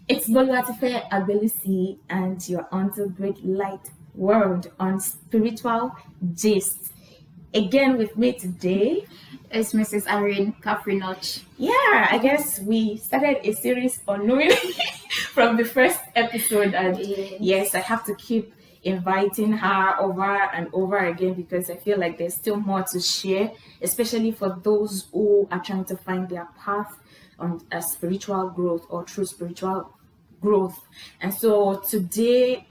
It's Boluwatife Abelusi, and you're on to Great Light World on Spiritual Gist. Again with me today. It's Mrs. Irene Kafrinoch. Yeah, I guess we started a series unknowingly from the first episode, and yes, I have to keep inviting her over and over again because I feel like there's still more to share, especially for those who are trying to find their path on spiritual growth or true spiritual growth. And so today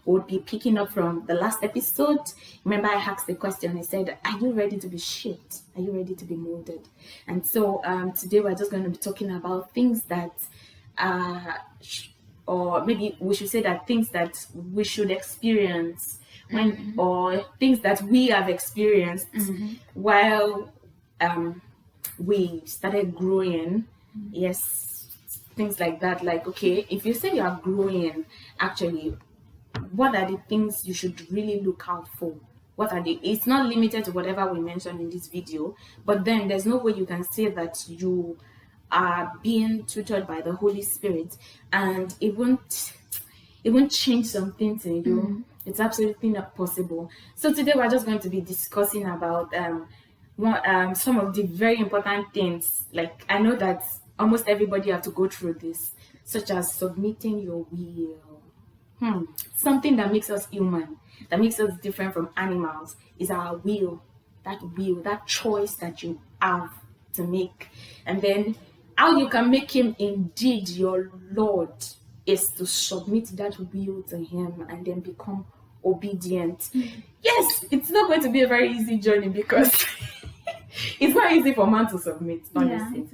we'll be picking up from the last episode. Remember, I asked the question. I said, are you ready to be shaped? Are you ready to be molded? And so today we're just going to be talking about things that or maybe we should say that things that we should experience when or things that we have experienced while we started growing. Yes, things like that. Like, okay, if you say you are growing, actually, what are the things you should really look out for? What are they? It's not limited to whatever we mentioned in this video, but then there's no way you can say that you are being tutored by the Holy Spirit and it won't change some things in you. It's absolutely not possible. So today we're just going to be discussing about some of the very important things. Like, I know that almost everybody have to go through this, such as submitting your will. Something that makes us human, that makes us different from animals, is our will, that choice that you have to make. And then how you can make him indeed your Lord is to submit that will to him and then become obedient. Yes, it's not going to be a very easy journey because it's not easy for man to submit, honestly.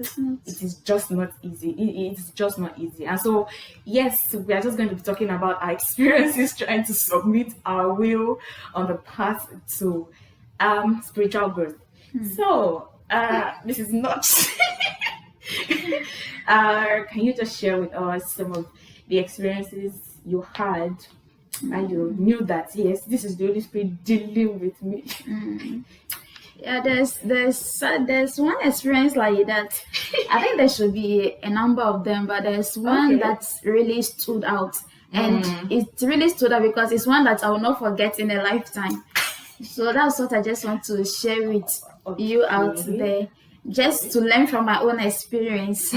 It is just not easy. It's just not easy. And so, yes, we are just going to be talking about our experiences trying to submit our will on the path to spiritual growth. So, this is not... can you just share with us some of the experiences you had and you knew that, yes, this is the Holy Spirit dealing with me? Yeah, there's one experience like that. I think there should be a number of them, but there's one that really stood out. And it really stood out because it's one that I will not forget in a lifetime. So that's what I just want to share with you out there, just to learn from my own experience.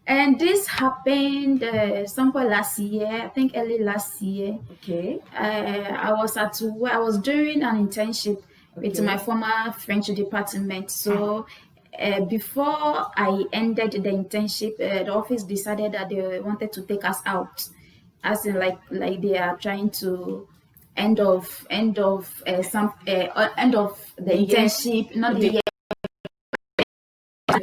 And this happened somewhere last year, I think early last year. I was doing an internship with my former French department. So before I ended the internship, the office decided that they wanted to take us out, as in like they are trying to end of the internship, not the year.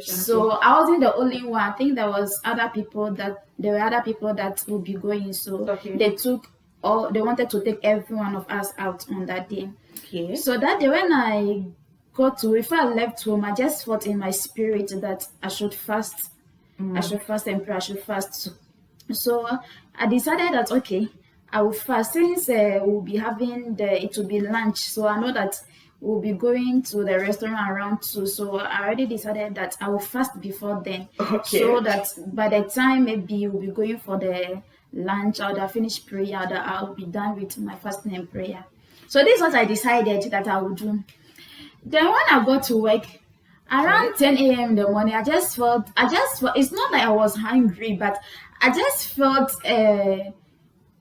So I wasn't the only one. I think there were other people that would be going. So they wanted to take every one of us out on that day. So that day when before I left home, I just felt in my spirit that I should fast. I should fast and pray. I should fast. So I decided that, okay, I will fast since we'll be having it will be lunch. So I know that we'll be going to the restaurant around 2. So I already decided that I will fast before then. So that by the time maybe we'll be going for the lunch, I would have finished prayer, that I'll be done with my fasting and prayer. So this is what I decided that I would do. Then when I got to work, around 10 a.m. in the morning, I just felt, it's not like I was hungry, but I just felt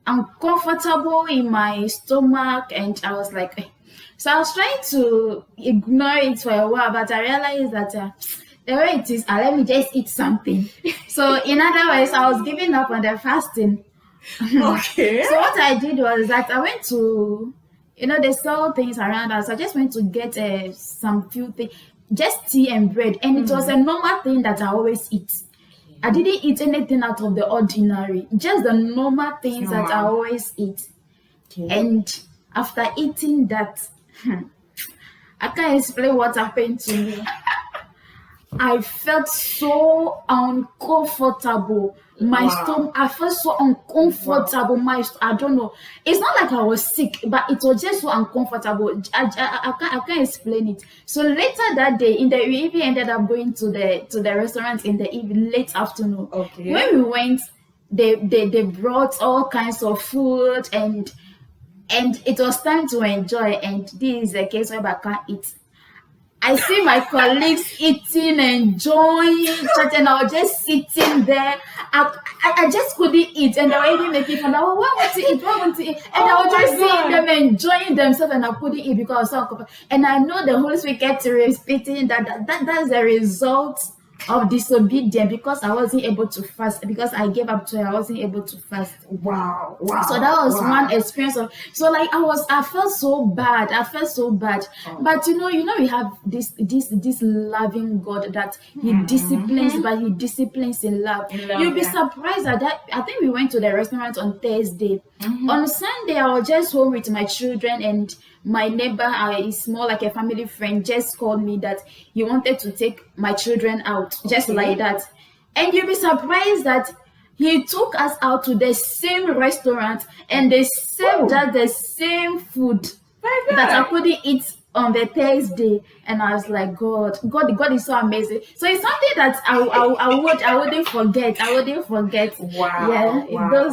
uncomfortable in my stomach, and I was like, so I was trying to ignore it for a while, but I realized that the way it is, let me just eat something. So in other words, I was giving up on the fasting. So what I did was that I went to, they sell things around us. I just went to get some few things, just tea and bread, and it was a normal thing that I always eat. I didn't eat anything out of the ordinary, just the normal things that I always eat. And after eating that, I can't explain what happened to me. I felt so uncomfortable. My stomach, I felt so uncomfortable. I don't know. It's not like I was sick, but it was just so uncomfortable. I can't explain it. So later that day, we even ended up going to the restaurant in the evening, late afternoon. When we went, they brought all kinds of food, and it was time to enjoy. And this is a case where I can't eat. I see my colleagues eating, enjoying, chatting. I was just sitting there. I just couldn't eat, and they were even making fun. I was, "What want to eat? What want to eat?" And I was just seeing them enjoying themselves, and I couldn't eat because I was so uncomfortable. And I know the Holy Spirit kept repeating that's a result of disobedience, because I wasn't able to fast, because I gave up to it. I wasn't able to fast. Wow. So that was one experience of, so like I felt so bad. But you know we have this loving God that He disciplines, but He disciplines in love. You'll be surprised at that. I think we went to the restaurant on Thursday. On Sunday I was just home with my children, and my neighbor is more like a family friend, just called me that he wanted to take my children out, just like that. And you'll be surprised that he took us out to the same restaurant, and they served us the same food that I couldn't eat on the Thursday. And I was like, God is so amazing. So it's something that I wouldn't forget. Wow. Yeah,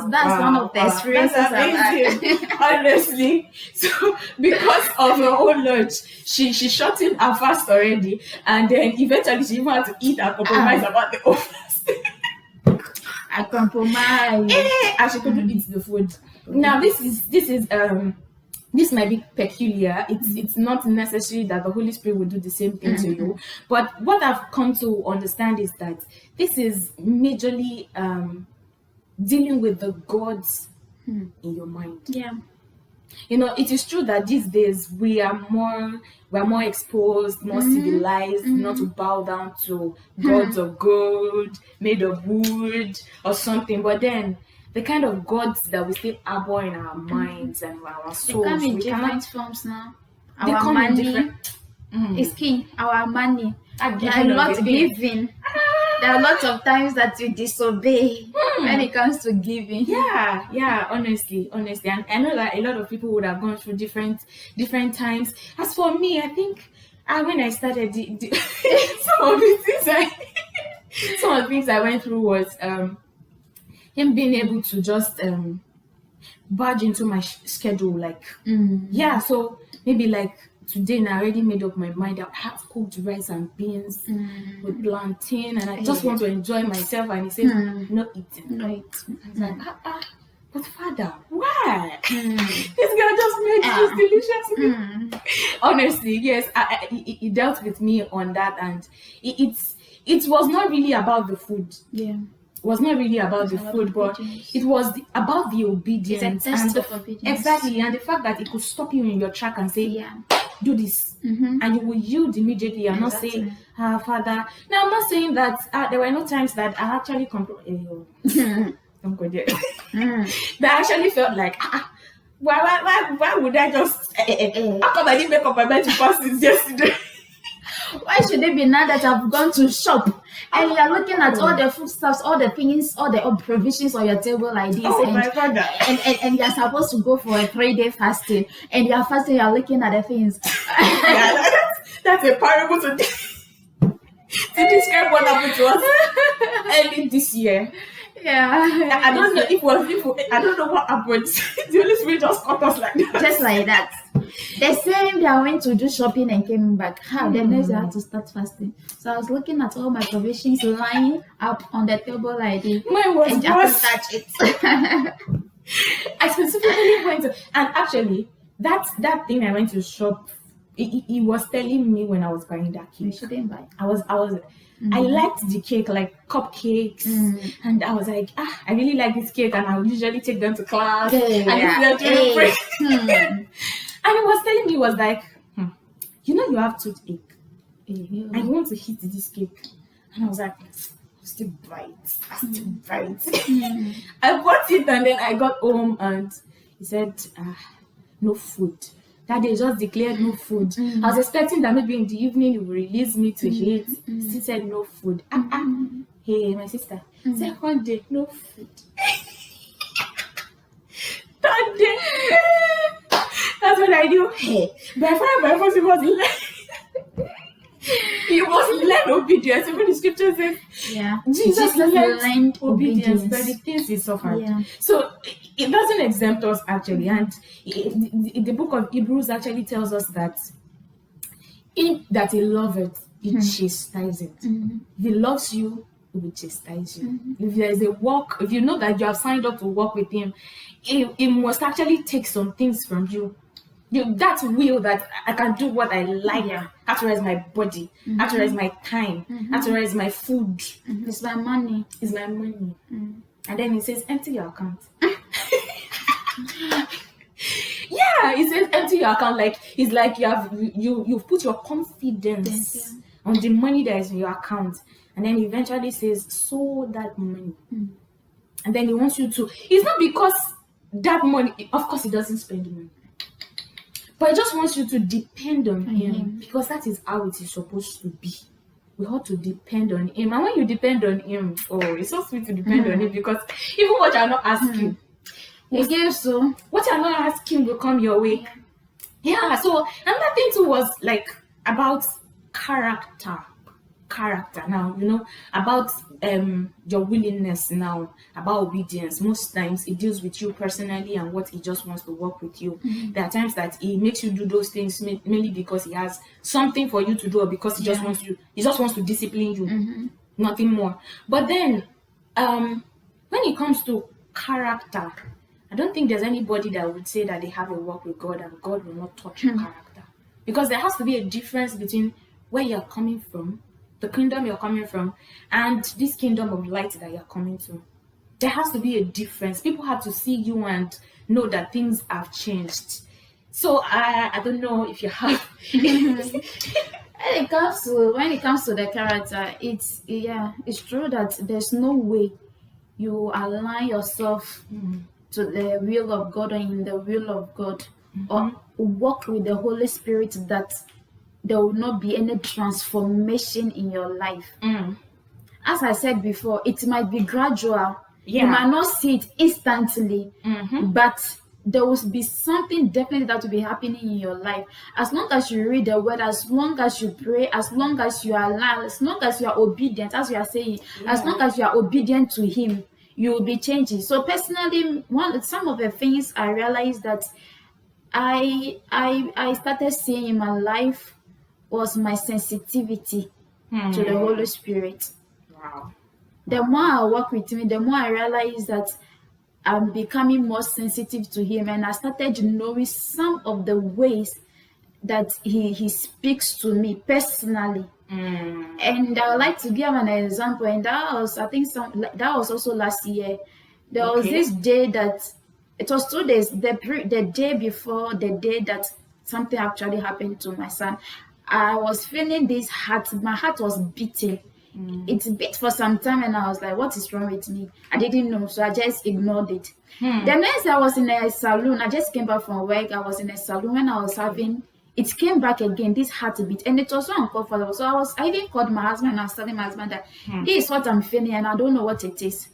that's one of the experiences That's amazing. Honestly. So because of her own lunch, she shortened her fast already, and then eventually she even had to eat and compromise about the whole fast. I compromise. And she couldn't eat the food. Now this might be peculiar. It's not necessary that the Holy Spirit will do the same thing to you. But what I've come to understand is that this is majorly dealing with the gods in your mind. Yeah. You know, it is true that these days we are more exposed, more civilized, not to bow down to gods of gold, made of wood or something. But then the kind of gods that we still harbor in our minds and our souls, they come in different forms now. They Our come in money different. is king. Our money. At the They are end of not the day. giving. There are lots of times that you disobey when it comes to giving. Yeah, honestly. And I know that a lot of people would have gone through different times. As for me, I think when I started some of the things I went through was him being able to just barge into my schedule, like so maybe like today and I already made up my mind. I have cooked rice and beans with plantain, and I just want to enjoy myself. And he says, "No eating." Right. I was like, but Father, why? This girl just made this delicious meal. Honestly, yes, he dealt with me on that, and it was not really about the food. Yeah. It was not really about the food, but it was about the obedience. It's a test of obedience. Exactly, and the fact that it could stop you in your track and say, do this, and you will yield immediately. You're not saying, Father. Now, I'm not saying that there were no times that I actually don't go there. That I actually felt like, why would I just? How come I didn't make up my mind to fast since yesterday? Why should it be now that I've gone to shop and you're looking at all the foodstuffs, all the things, all the provisions on your table like this, My father. and you're supposed to go for a 3-day fasting, and you're fasting, you're looking at the things. That's a parable to describe what happened to us early this year. Yeah. I don't know I don't know what happened. The Holy Spirit just caught us like that. Just like that. The same day I went to do shopping and came back. The next day I had to start fasting. So I was looking at all my provisions lying up on the table like this. Mine was and worse. I couldn't touch it. I specifically went to, and actually that thing I went to shop, he was telling me when I was buying that You cake. shouldn't buy. I liked the cake, like cupcakes, and I was like, I really like this cake, and I would usually take them to class. And and he was telling me, he was like, you have toothache, and you want to eat this cake. And I was like, I'll still bite. I bought it, and then I got home, and he said, no food. That day just declared no food. I was expecting that maybe in the evening he would release me to eat. Still said no food. Hey, my sister. Second day, no food. Third day, that's what I do. Hey, by first it was like You must learn obedience. Even the scripture says, Yeah. Jesus learned obedience by the obedience. things he suffered. Yeah. So it doesn't exempt us actually. And the book of Hebrews actually tells us that in that he loveth, he chastises. If he loves you, he will chastise you. If there is a walk, if you know that you have signed up to walk with him, he must actually take some things from you. That will that I can do what I like. Yeah. Actualize my body, actualize my time, actualize my food. It's my money. Is my money. And then he says, empty your account. Yeah, he says empty your account. Like it's like you've put your confidence on the money that is in your account. And then he eventually says, sow that money. And then he wants you to, it's not because that money, of course he doesn't spend the money. But he just wants you to depend on him, because that is how it is supposed to be. We ought to depend on him. And when you depend on him, oh, it's so sweet to depend on him, because even what you're not asking, He gives so. what you're not asking will come your way. Yeah, so another thing too was like about character. Now, about your willingness now, about obedience. Most times it deals with you personally and what he just wants to work with you. There are times that he makes you do those things mainly because he has something for you to do, or because he just wants to discipline you, nothing more. But then when it comes to character, I don't think there's anybody that would say that they have a walk with God and God will not touch your character, because there has to be a difference between where you're coming from, the kingdom you're coming from, and this kingdom of light that you're coming to. There has to be a difference. People have to see you and know that things have changed. So I don't know if you have. When it comes to the character, it's true that there's no way you align yourself to the will of God or in the will of God, or walk with the Holy Spirit, that there will not be any transformation in your life. As I said before, it might be gradual. You might not see it instantly, but there will be something definitely that will be happening in your life. As long as you read the word, as long as you pray, as long as you are alive, as long as you are obedient, as we are saying, as long as you are obedient to him, you will be changing. So personally, some of the things I realized that I started seeing in my life was my sensitivity to the Holy Spirit. Wow. The more I work with him, the more I realize that I'm becoming more sensitive to him, and I started knowing some of the ways that he speaks to me personally. And I would like to give an example, and that was, I think, that was also last year. There was this day that it was 2 days, the day before the day that something actually happened to my son. I was feeling this heart. My heart was beating. It beat for some time, and I was like, what is wrong with me? I didn't know, so I just ignored it. The next day I was in a salon. I just came back from work. I was in a salon when I was having, it came back again, this heartbeat, and it was so uncomfortable. So I even called my husband, and I was telling my husband that this is what I'm feeling, and I don't know what it is.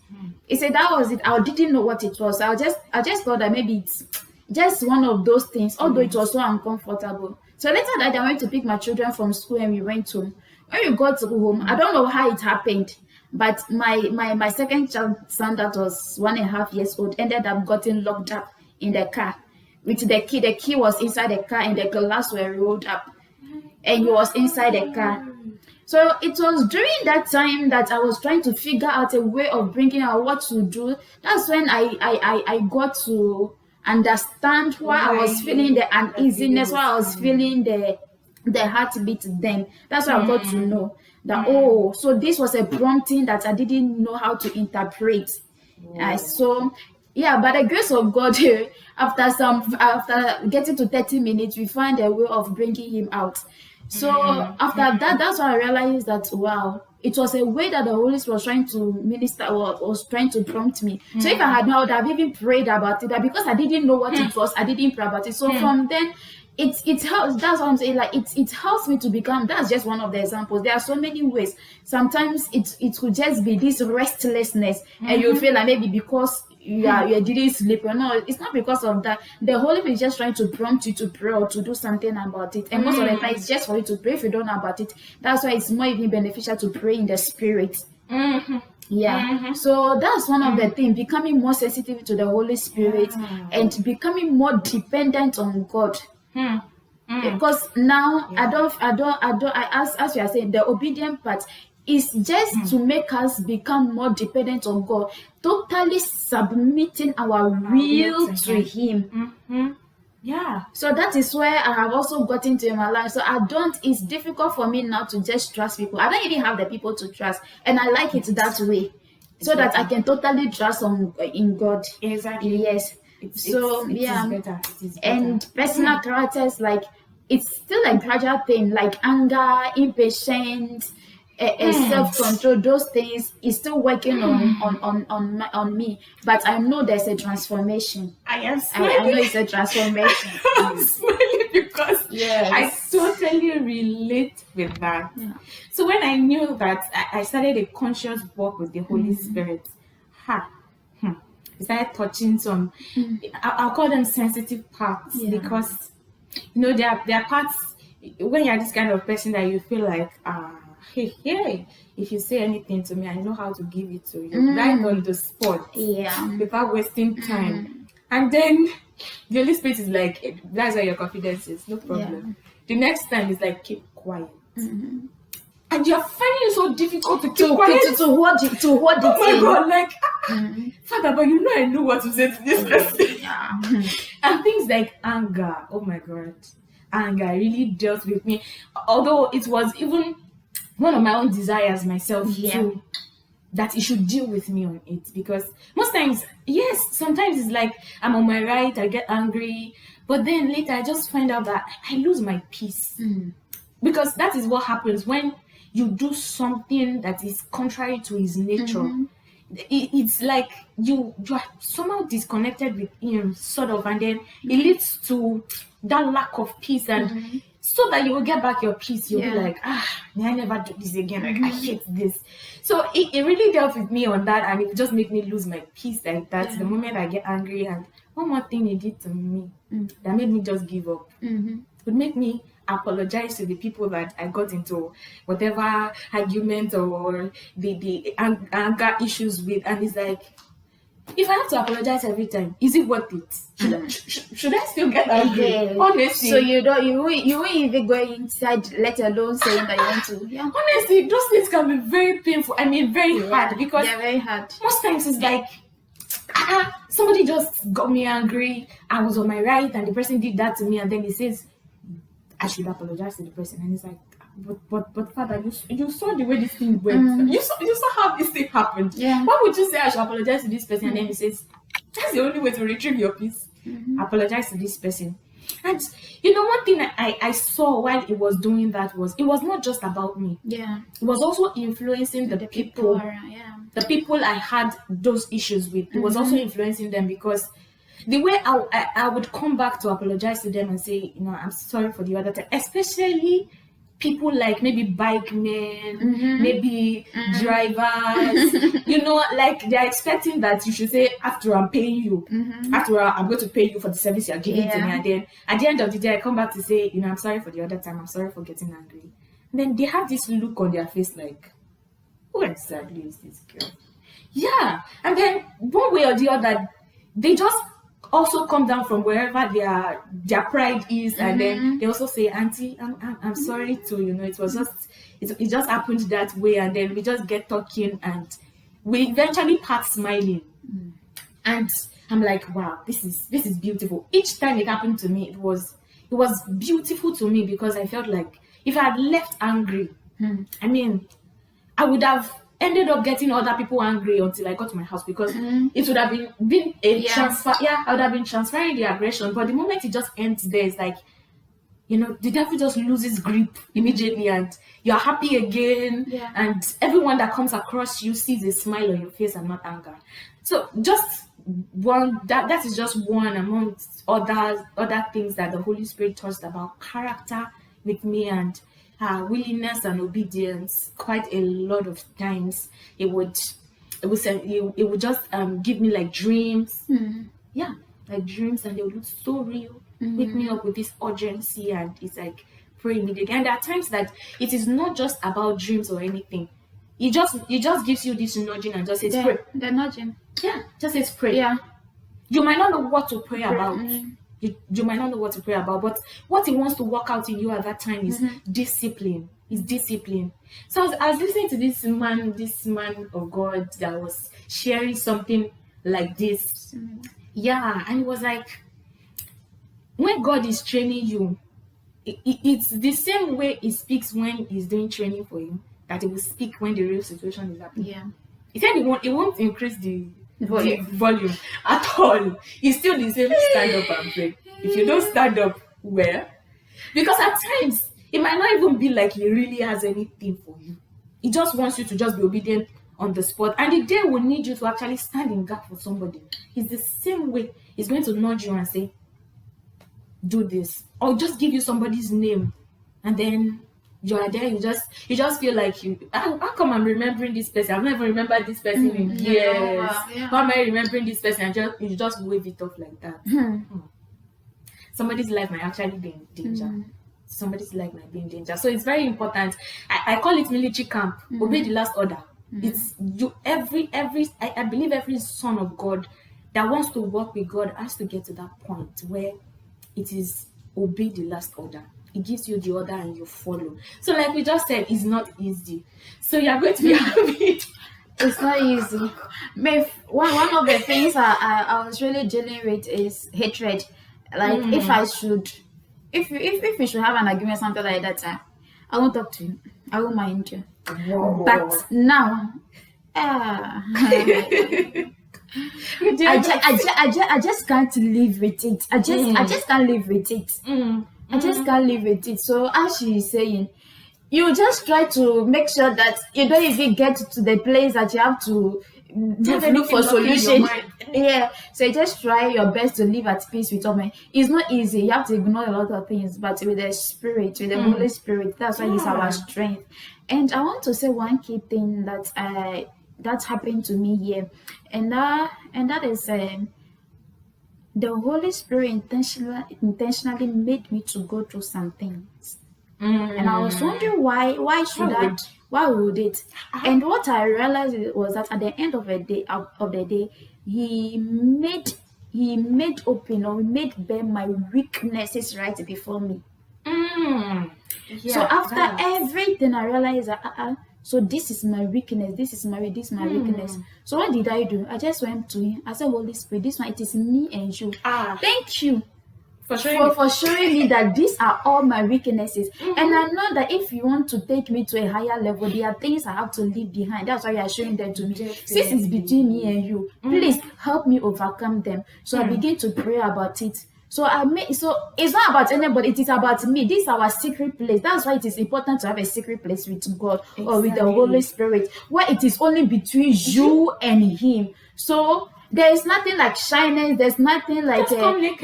He said that was it. I didn't know what it was. I just thought that maybe it's just one of those things, although it was so uncomfortable. So later that I went to pick my children from school, and we went home. When we got to home, I don't know how it happened, but my second son that was 1.5 years old ended up getting locked up in the car with the key. The key was inside the car, and the glass were rolled up, and he was inside the car. So it was during that time that I was trying to figure out a way of bringing out what to do. That's when I got to understand why I was feeling the uneasiness, why I was feeling the heartbeat then. That's why I got to know that, so this was a prompting that I didn't know how to interpret. So by the grace of God, after getting to 30 minutes, we find a way of bringing him out. So after that, that's why I realized that, wow, it was a way that the Holy Spirit was trying to minister, or was trying to prompt me. So if I had known, I would have even prayed about it, but because I didn't know what it was, I didn't pray about it. So from then, it helps. That's what I'm saying. Like it helps me to become. That's just one of the examples. There are so many ways. Sometimes it could just be this restlessness, and you feel like maybe because you didn't sleep. No, it's not because of that. The Holy Spirit is just trying to prompt you to pray or to do something about it. And most of the time, it's just for you to pray. If you don't know about it, that's why it's more even beneficial to pray in the Spirit. Yeah. So that's one of the things, becoming more sensitive to the Holy Spirit and becoming more dependent on God. Because now as you are saying, the obedient part is just to make us become more dependent on God, totally submitting our will to Him. Yeah. So that is where I have also gotten to in my life. So it's difficult for me now to just trust people. I don't even have the people to trust, and I like it that way, so that I can totally trust in God. Exactly. Yes. It is better. And personal characters, like, it's still a gradual thing, like anger, impatience, self-control. Those things is still working on me, but I know there's a transformation. I am I smiling. know it's a transformation. I'm smiling because Yes. I totally relate with that. Yeah. So when I knew that I started a conscious walk with the Holy Spirit, I started touching some, I'll call them sensitive parts, because there are parts when you're this kind of person that you feel like, hey, if you say anything to me, I know how to give it to you right on the spot, without wasting time. And then the Holy Spirit is like, that's where your confidence is, no problem. The next time is like, keep quiet. And you're finding it so difficult to keep quiet. To hold it. Oh my God, like, Father, but I know what to say to this person. And things like anger, oh my God, anger really dealt with me. Although it was even one of my own desires myself too, that it should deal with me on it. Because most times, sometimes it's like I'm on my right, I get angry, but then later I just find out that I lose my peace. Because that is what happens when you do something that is contrary to His nature. It's like you are somehow disconnected with Him, sort of, and then it leads to that lack of peace. And so that you will get back your peace, you'll be like, may I never do this again. Like, I hate this. So it really dealt with me on that, and it just made me lose my peace like that. The moment I get angry, and one more thing He did to me that made me just give up would make me apologize to the people that I got into whatever argument or the anger issues with. And it's like, if I have to apologize every time, is it worth it? Should I still get angry? Honestly. So you won't even go inside, let alone saying that you want to. Honestly, those things can be very painful. I mean, very hard, because they're very hard. Most times it's like, somebody just got me angry. I was on my right, and the person did that to me, and then he says I should apologize to the person, and it's like, but Father, you saw the way this thing went. You saw how this thing happened. Why would you say I should apologize to this person? And then he says, that's the only way to retrieve your peace. Apologize to this person. And one thing I saw while he was doing that was, it was not just about me. It was also influencing the people. The people I had those issues with. It was also influencing them, because the way I would come back to apologize to them and say, I'm sorry for the other time, especially people like maybe bike men, maybe drivers, like they're expecting that you should say, after I'm paying you, after all, I'm going to pay you for the service you're giving to me. And then at the end of the day, I come back to say, I'm sorry for the other time, I'm sorry for getting angry. And then they have this look on their face like, who exactly is this girl? And then one way or the other, they just also come down from wherever their pride is, and then they also say, Auntie, I'm sorry too. It was it just happened that way, and then we just get talking, and we eventually part smiling. And I'm like, wow, this is beautiful. Each time it happened to me, it was beautiful to me, because I felt like if I had left angry, I mean, I would have ended up getting other people angry until I got to my house, because it would have been a transfer. I would have been transferring the aggression. But the moment it just ends there, it's like, the devil just loses grip immediately, and you're happy again. And everyone that comes across you sees a smile on your face and not anger. So just one, that is just one amongst other things that the Holy Spirit touched about character with me, and willingness and obedience. Quite a lot of times it would it would say it would just give me like dreams. Yeah, like dreams, and they would look so real. Wake me up with this urgency, and it's like pray immediately. And there are times that it is not just about dreams or anything. It just gives you this nudging and just says pray. The nudging. Yeah, just says pray. Yeah. You might not know what to pray about. You might not know what to pray about, but what he wants to work out in you at that time is discipline. Is discipline. So I was listening to this man of God that was sharing something like this. Yeah, and it was like, when God is training you, it's the same way he speaks when he's doing training for you that he will speak when the real situation is happening. Yeah. He said he won't increase the Volume. volume at all. It's still the same stand up and pray. If you don't stand up, well, because at times it might not even be like he really has anything for you. He just wants you to just be obedient on the spot. And the day will need you to actually stand in gap for somebody. It's the same way. He's going to nudge you and say, do this. Or just give you somebody's name. And then you are there, you just feel like how come I'm remembering this person? I've never remembered this person in years. How am I remembering this person? And you just wave it off like that. Somebody's life might actually be in danger. Somebody's life might be in danger. So it's very important. I call it military camp. Obey the last order. It's you I believe every son of God that wants to walk with God has to get to that point where it is obey the last order. It gives you the order and you follow. So like we just said, it's not easy. So you're going to be happy. It's not easy. One of the things I was really dealing with is hatred. Like if we should have an argument, something like that, I won't talk to you. I won't mind you. Whoa. But now, I just can't live with it. I just can't live with it. I just can't live with it. So as she is saying, you just try to make sure that you don't even get to the place that you have to look for solution. Yeah. So you just try your best to live at peace with all men. It's not easy. You have to ignore a lot of things, but with the Spirit, with the Holy Spirit, that's why He's our strength. And I want to say one key thing that happened to me here, and that is the Holy Spirit intentionally made me to go through some things. And I was wondering why would it? And what I realized was that at the end of the day, he made open, or made bare my weaknesses right before me. Yeah, so after everything, I realized that so this is my weakness, this is my weakness. So what did I do? I just went to him. I said, Holy Spirit, this one, it is me and you. Thank you for showing me that these are all my weaknesses. And I know that if you want to take me to a higher level, there are things I have to leave behind. That's why you are showing them to me. Since it's between me and you, please help me overcome them. So I begin to pray about it. So it's not about anybody, it is about me. This is our secret place. That's why it is important to have a secret place with God or with the Holy Spirit, where it is only between you and Him. So there is nothing like shyness. There's nothing like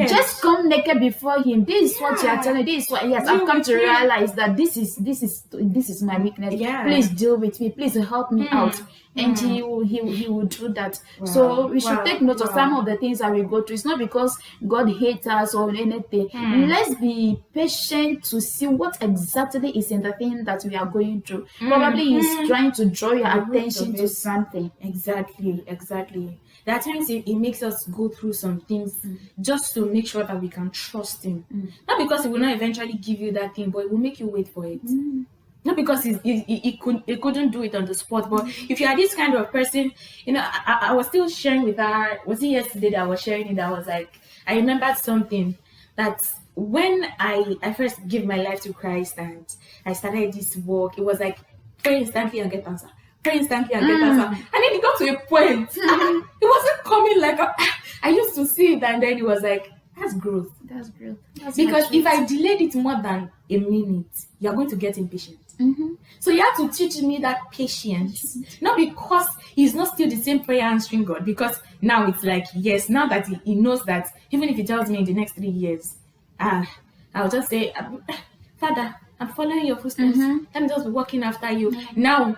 just come naked before Him. This is what you are telling me. This is what I've come to realize that this is my weakness. Please deal with me. Please help me out. And he will do that. So we should take note of some of the things that we go through. It's not because God hates us or anything. Let's be patient to see what exactly is in the thing that we are going through. Probably He's trying to draw your attention to something. Exactly. There are times it makes us go through some things just to make sure that we can trust Him. Not because He will not eventually give you that thing, but it will make you wait for it. Not because he couldn't do it on the spot, but if you are this kind of person, I was still sharing with her. Was it yesterday that I was sharing it? That I was like, I remembered something that when I first gave my life to Christ and I started this work, it was like pray instantly and get answer. Pray instantly and get answer. And then it got to a point. It wasn't coming like I used to see it, and then it was like, that's growth. That's because if I delayed it more than a minute, you're going to get impatient. So you have to teach me that patience, not because He's not still the same prayer answering God, because now it's like, yes, now that he knows that even if He tells me in the next 3 years, I'll just say, Father, I'm following your footsteps. Let me just be walking after you. Now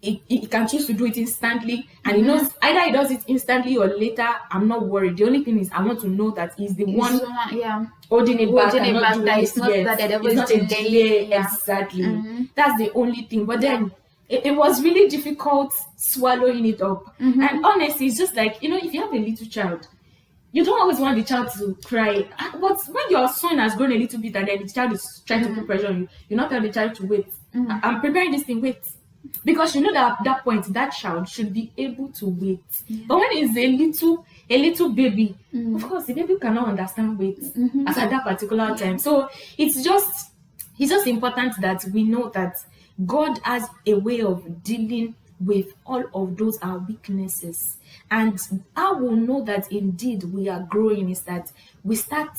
he can choose to do it instantly, and he knows either he does it instantly or later. I'm not worried. The only thing is I want to know that he's the one holding it back and not doing it yet. It's not a delay. Exactly. That's the only thing. But then it was really difficult swallowing it up. And honestly, it's just like, if you have a little child, you don't always want the child to cry. But when your son has grown a little bit and then the child is trying to put pressure on you, you not tell the child to wait. I'm preparing this thing, wait. Because you know that at that point, that child should be able to wait. But when it's a little baby, of course, the baby cannot understand wait as at that particular time. So it's just important that we know that God has a way of dealing with all of those our weaknesses. And how we'll know that indeed we are growing is that we start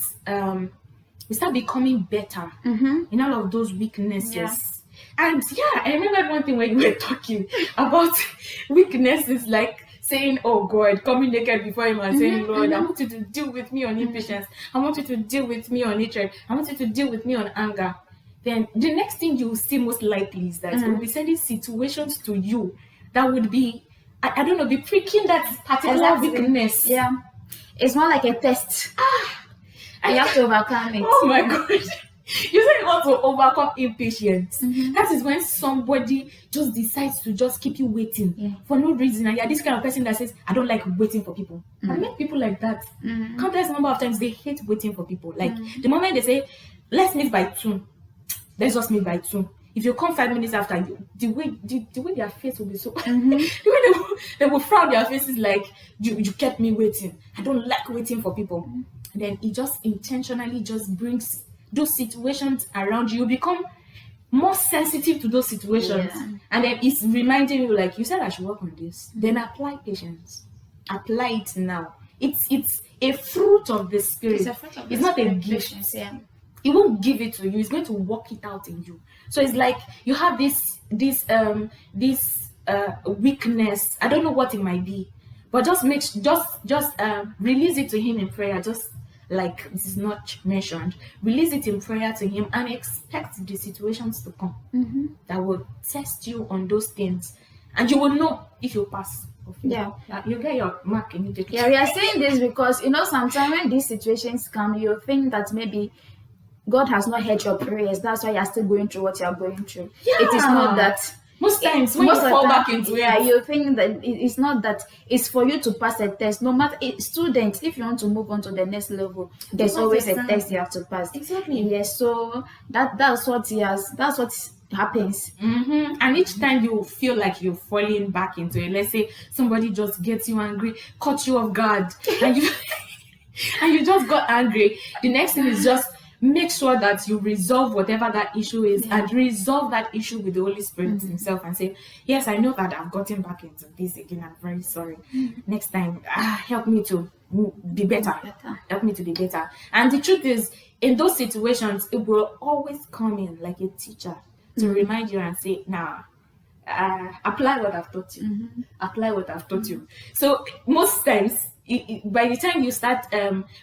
becoming better in all of those weaknesses. And I remember one thing when you were talking about weaknesses, like saying, oh God, coming naked before him and saying, Lord, I want you to deal with me on impatience. I want you to deal with me on hatred. I want you to deal with me on anger. Then the next thing you will see most likely is that we'll be sending situations to you that would be, I don't know, be pricking that particular weakness. Yeah. It's more like a test. And you have to overcome it. Oh my God. You say you want to overcome impatience. That is when somebody just decides to just keep you waiting for no reason. And you're this kind of person that says, I don't like waiting for people. I met people like that. Countless number of times they hate waiting for people. Like the moment they say, let's meet by 2, let's just meet by 2. If you come 5 minutes after, the way their face will be so, the way they will frown their faces like, you kept me waiting. I don't like waiting for people. And then it just intentionally just brings those situations around you. You become more sensitive to those situations. And then it's reminding you, like, you said I should work on this. Then apply patience. Apply it now. It's a fruit of the Spirit. It's not a gift. He won't give it to you. He's going to work it out in you. So it's like you have this weakness. I don't know what it might be, but just release it to him in prayer. Just like this is not mentioned, release it in prayer to him and expect the situations to come that will test you on those things, and you will know if you pass. You get your mark immediately. We are saying this because sometimes when these situations come, you think that maybe God has not heard your prayers. That's why you're still going through what you're going through. It is not that. Most times when you fall back into it, you think that it's not that. It's for you to pass a test. No matter students, if you want to move on to the next level, there's always a test you have to pass. Exactly. Yes. So that's what happens. And each time you feel like you're falling back into it, let's say somebody just gets you angry, caught you off guard, and you just got angry. The next thing is just make sure that you resolve whatever that issue is and resolve that issue with the Holy Spirit himself and say, yes, I know that I've gotten back into this again. I'm very sorry. Next time, help me to be better. Help me to be better. And the truth is, in those situations, it will always come in like a teacher to remind you and say, apply what I've taught you. Apply what I've taught you. So most times, by the time you start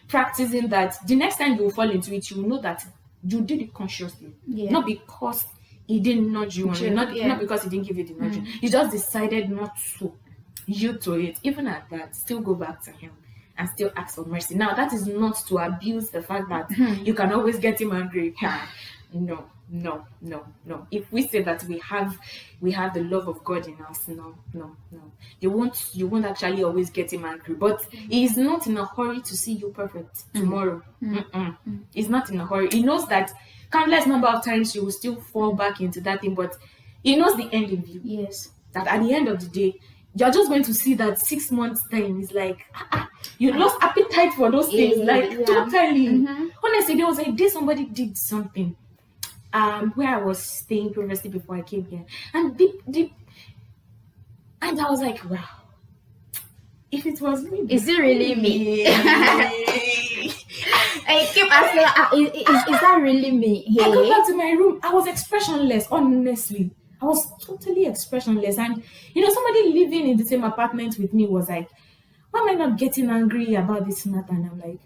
practicing that, the next time you fall into it, you will know that you did it consciously, not because he didn't nudge you on it, not because he didn't give you the nudge. You just decided not to yield to it. Even at that, still go back to him and still ask for mercy. Now, that is not to abuse the fact that you can always get him angry. No. If we say that we have the love of God in us, no. You won't actually always get him angry. But he is not in a hurry to see you perfect tomorrow. He's not in a hurry. He knows that countless number of times you will still fall back into that thing, but he knows the end in view. Yes. That at the end of the day, you're just going to see that 6 months time is like you lost appetite for those things, totally. Honestly, there was a day somebody did something where I was staying previously before I came here, and and I was like, wow, if it was me, is it really me? I keep asking, is that really me? I got back to my room, I was expressionless. Honestly, I was totally expressionless, and somebody living in the same apartment with me was like, why am I not getting angry about this matter? And I'm like,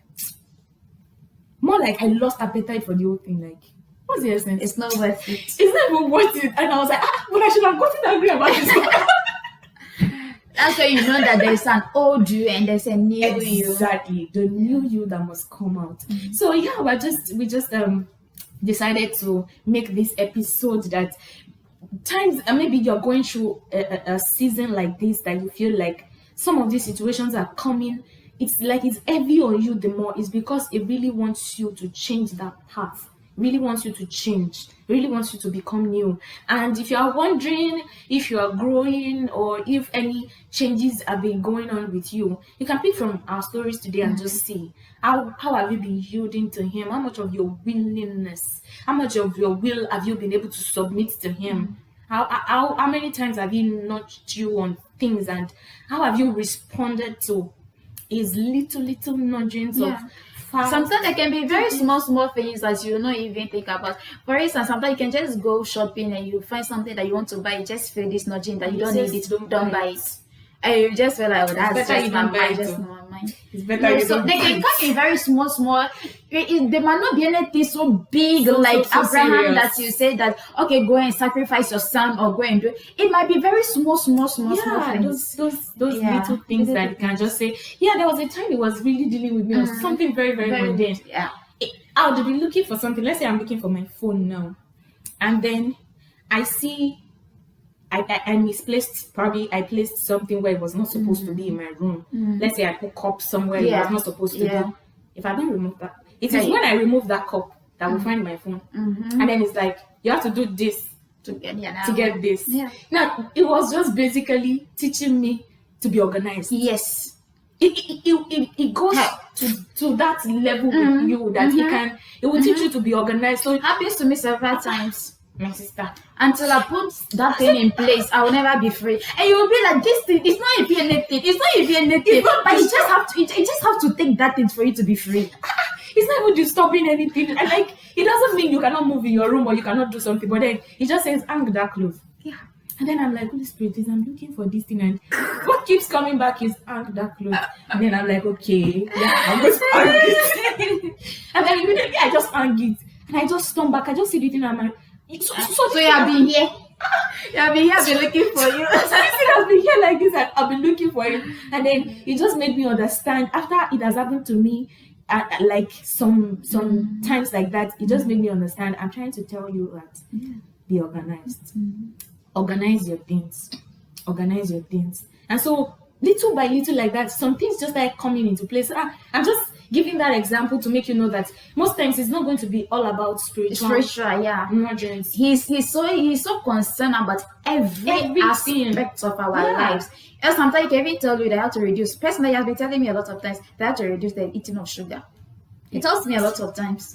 more like I lost appetite for the whole thing. Like, What's the essence? It's not worth it. It's not even worth it. And I was like, but I should have gotten angry about this. That's why you know that there's an old you and there's a new you. Exactly, the new you that must come out. So yeah, we just decided to make this episode that times maybe you're going through a season like this that you feel like some of these situations are coming. It's like it's heavy on you the more. It's because it really wants you to change that path. Really wants you to change, really wants you to become new. And if you are wondering if you are growing or if any changes have been going on with you, you can pick from our stories today and just see how have you been yielding to him, how much of your willingness, how much of your will have you been able to submit to him, how many times have he nudged you on things, and how have you responded to his little nudgings of sometimes there can be very small things that you don't even think about. For instance, sometimes you can just go shopping and you find something that you want to buy, you just feel this nudging that you don't need it, don't buy it. And you just feel like, oh, that's just my mind, just my mind. It's better you So don't they can come in very small. There might not be anything so big like so Abraham serious. that you say that, okay, go and sacrifice your son or go and do it. It might be very small things. Those little things that you can just say. Yeah, there was a time he was really dealing with me on something very mundane. Yeah. I would be looking for something. Let's say I'm looking for my phone now, and then I see I misplaced. Probably I placed something where it was not supposed to be in my room. Let's say I put cup somewhere it was not supposed to be. If I don't remove that, it is when I remove that cup that will find my phone, and then it's like you have to do this to get this. Yeah. Now it was just basically teaching me to be organized. Yes. It goes to that level with you that it will teach you to be organized. So it Happens to me several times. my sister. Until I put that thing in place, I will never be free. And you will be like, this thing, it's not even anything. It's not even anything. But you just have to take that thing for you to be free. It's not even disturbing anything. And like it doesn't mean you cannot move in your room or you cannot do something, but then it just says hang that clothes. Yeah. And then I'm like, Holy Spirit, I'm looking for this thing, and what keeps coming back is hang that clothes. And then I'm like, okay, I'm going to hang it. And then immediately I just hang it. And I just turn back, I just see the thing, and I'm like, so you have been here. You have been here, I've been looking for you. So I've been here like this, and I've been looking for it. And then it just made me understand. After it has happened to me, like some times like that, it just made me understand. I'm trying to tell you that be organized. Organize your things. Organize your things. And so little by little like that, some things just like coming into place. I'm just giving that example to make you know that most times it's not going to be all about spiritual emergency. He's so concerned about every aspect of our lives. And sometimes he can even tell you they have to reduce. Personally, he has been telling me a lot of times they have to reduce the eating of sugar. He tells me a lot of times.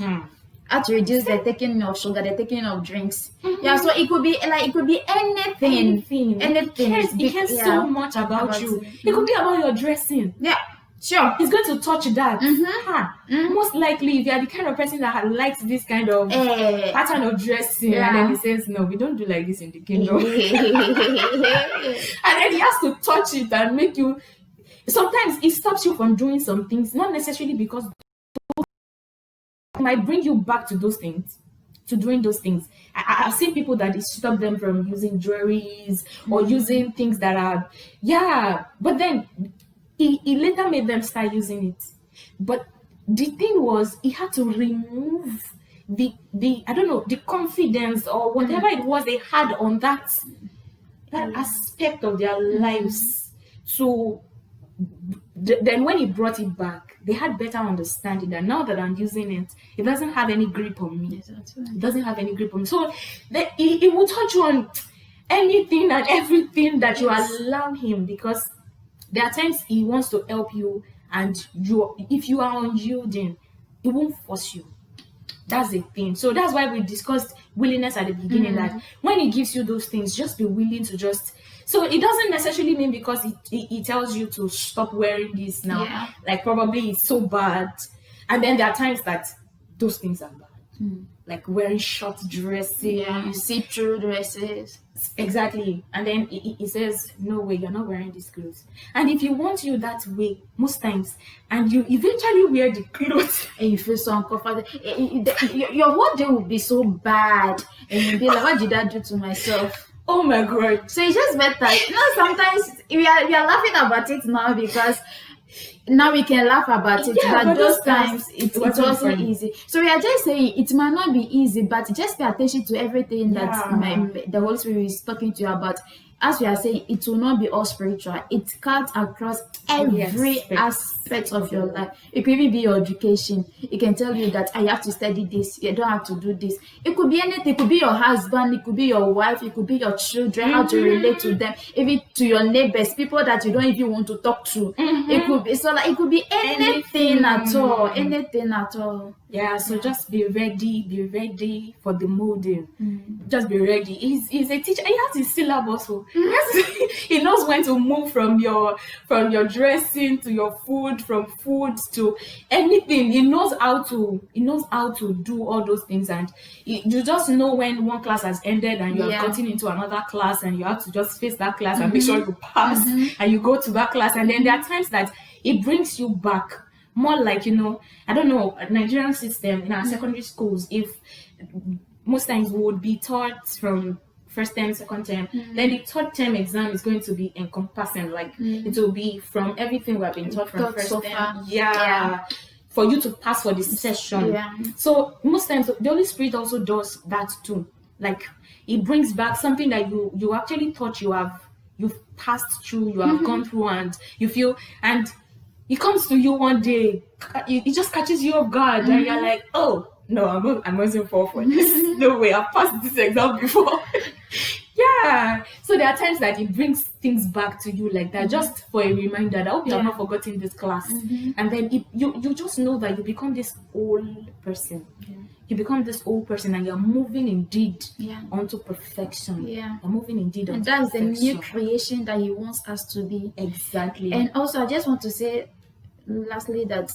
Have to reduce the taking of sugar, the taking of drinks. Yeah, so it could be anything. It cares so much about you. It could be about your dressing. Yeah, sure. He's going to touch that. Most likely, if you are the kind of person that likes this kind of pattern of dressing, and then he says, no, we don't do like this in the kingdom. And then he has to touch it and make you. Sometimes it stops you from doing some things, not necessarily because it might bring you back to those things, to doing those things. I've seen people that it stop them from using jewelries or using things that are, but then he later made them start using it. But the thing was, he had to remove the I don't know, the confidence or whatever it was they had on that aspect of their lives. So then when he brought it back, they had better understanding that now that I'm using it, it doesn't have any grip on me. It doesn't have any grip on me. So it will touch you on anything and everything that you allow him, because there are times he wants to help you, and if you are unyielding, it won't force you. That's the thing. So that's why we discussed willingness at the beginning, that when he gives you those things, just be willing to just. So it doesn't necessarily mean because he tells you to stop wearing this now, like probably it's so bad. And then there are times that those things are bad. like wearing short dresses. Yeah, see-through dresses. Exactly. And then he says, no way, you're not wearing these clothes. And if you want you that way, most times, and you eventually wear the clothes, and you feel so uncomfortable, your whole day will be so bad, and you'll be like, what did I do to myself? oh my God. So it's just better. Sometimes we are laughing about it now because now we can laugh about it, Yeah, but those times times it wasn't funny. easy. So we are just saying it might not be easy, but just pay attention to everything that the Holy Spirit is talking to you about. As we are saying, it will not be all spiritual. It cuts across every aspect of your life. It could even be your education. It can tell you that I have to study this. You don't have to do this. It could be anything. It could be your husband. It could be your wife. It could be your children. How to relate to them, even to your neighbors, people that you don't even want to talk to. It could be it could be anything at all. Anything at all. Yeah, so just be ready for the molding. Just be ready. He's a teacher. He has his syllabus. So he knows when to move from your dressing to your food, from food to anything. He knows how to do all those things, and you just know when one class has ended and you have gotten into another class, and you have to just face that class and make sure you pass, and you go to that class. And then there are times that it brings you back. More like, I don't know, Nigerian system in our secondary schools, if most times we would be taught from first term, second term, then the third term exam is going to be encompassing, like it will be from everything we have been taught from first term. For you to pass for this session. So most times the Holy Spirit also does that too. Like it brings back something that you actually thought you've passed through, you have gone through, and you feel, and it comes to you one day, it just catches you off guard, and you're like, oh no, I wasn't fall for this. No way, I've passed this exam before. So there are times that it brings things back to you like that, just for a reminder that I hope you have not forgotten this class. And then you just know that you become this old person. You become this old person, and you're moving indeed onto perfection. You're moving indeed onto perfection. And that's the new creation that He wants us to be. Exactly. And also, I just want to say, lastly, that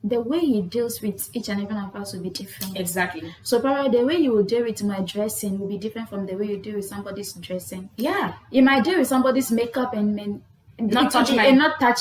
the way He deals with each and every one of us will be different. Exactly. So probably the way you will deal with my dressing will be different from the way you deal with somebody's dressing. You might deal with somebody's makeup and not touch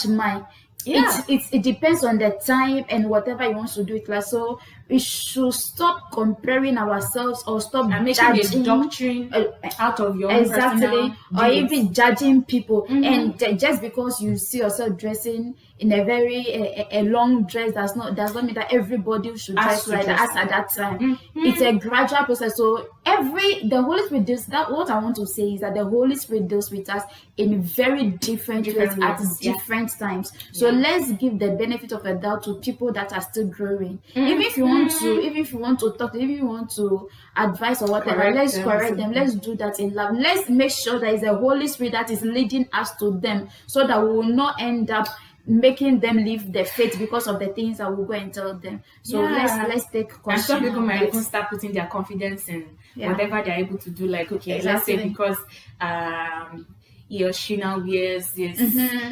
mine. It depends on the time and whatever he wants to do it like. So we should stop comparing ourselves or stop making a doctrine out of your personal or even judging people. And just because you see yourself dressing in a very a long dress does not mean that everybody should dress like that at that time. It's a gradual process. So the Holy Spirit does that. What I want to say is that the Holy Spirit deals with us in very different ways at different times. So let's give the benefit of a doubt to people that are still growing. Even if you want to talk, if you want to advise or whatever, let's correct them. Let's do that in love. Let's make sure that it's the Holy Spirit that is leading us to them, so that we will not end up making them leave the faith because of the things that we'll go and tell them. So let's take caution. And some people might even start putting their confidence in whatever they're able to do. Like, let's say because he or she now wears this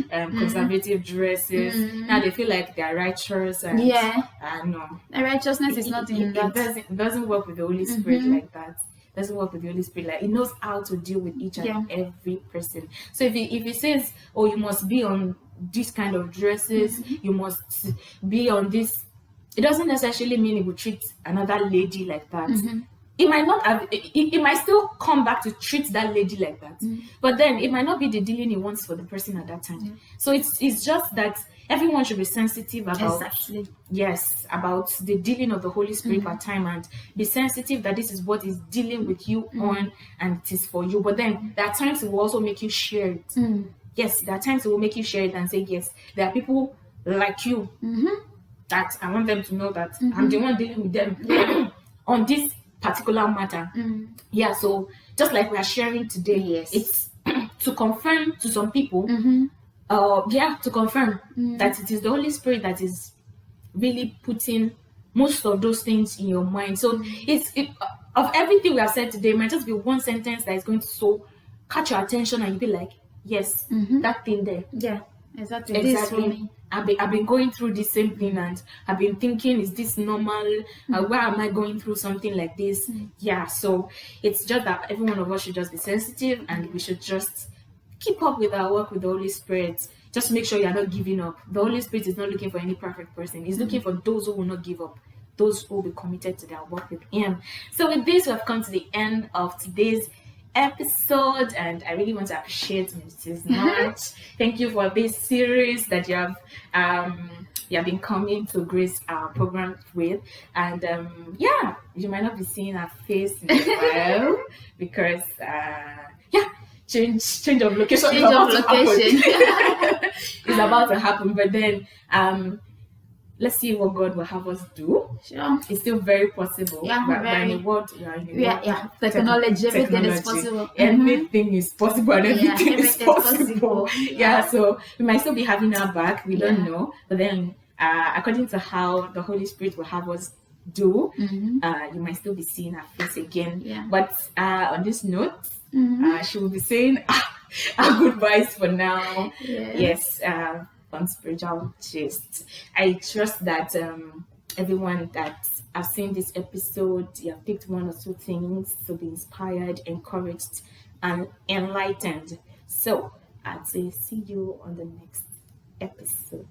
conservative dresses, now they feel like they're righteous. And no, the righteousness is not in that. It doesn't work with the Holy Spirit like that. Doesn't work with the Holy Spirit. Like, it knows how to deal with each and every person. So if he says, oh, you must be on this kind of dresses, you must be on this, it doesn't necessarily mean it will treat another lady like that. It might not have, it might still come back to treat that lady like that, but then it might not be the dealing he wants for the person at that time. So it's just that everyone should be sensitive about about the dealing of the Holy Spirit at time, and be sensitive that this is what is dealing with you on, and it is for you. But then there are times it will also make you share it. Yes, there are times it will make you share it and say, yes, there are people like you that I want them to know that I'm the one dealing with them on this particular matter. So just like we are sharing today, it's to confirm to some people, to confirm that it is the Holy Spirit that is really putting most of those things in your mind. So of everything we have said today, it might just be one sentence that is going to catch your attention, and you'll be like, yes, that thing there. Exactly. This is for Exactly. me. I've been going through the same thing, and I've been thinking, is this normal? Why am I going through something like this? Yeah, so it's just that every one of us should just be sensitive, and we should just keep up with our work with the Holy Spirit. Just make sure you're not giving up. The Holy Spirit is not looking for any perfect person. He's looking for those who will not give up, those who will be committed to their work with Him. So with this, we have come to the end of today's episode, and I really want to appreciate Mrs. March. Thank you for this series that you have been coming to grace our program with. And yeah, you might not be seeing her face in a while because yeah, change of location Change of location. is about to happen. But then let's see what God will have us do. Sure. It's still very possible. Yeah, but very. in the world, Yeah, technology, everything is possible. Everything is possible, and everything is everything's possible. Yeah, so we might still be having her back. We don't Yeah. know, but then according to how the Holy Spirit will have us do, you might still be seeing her face again. Yeah. But on this note, she will be saying our goodbyes for now. Yeah. Yes. On Spiritual Gist. I trust that everyone that has seen this episode, you have picked one or two things to be inspired, encouraged, and enlightened. So I'd say see you on the next episode.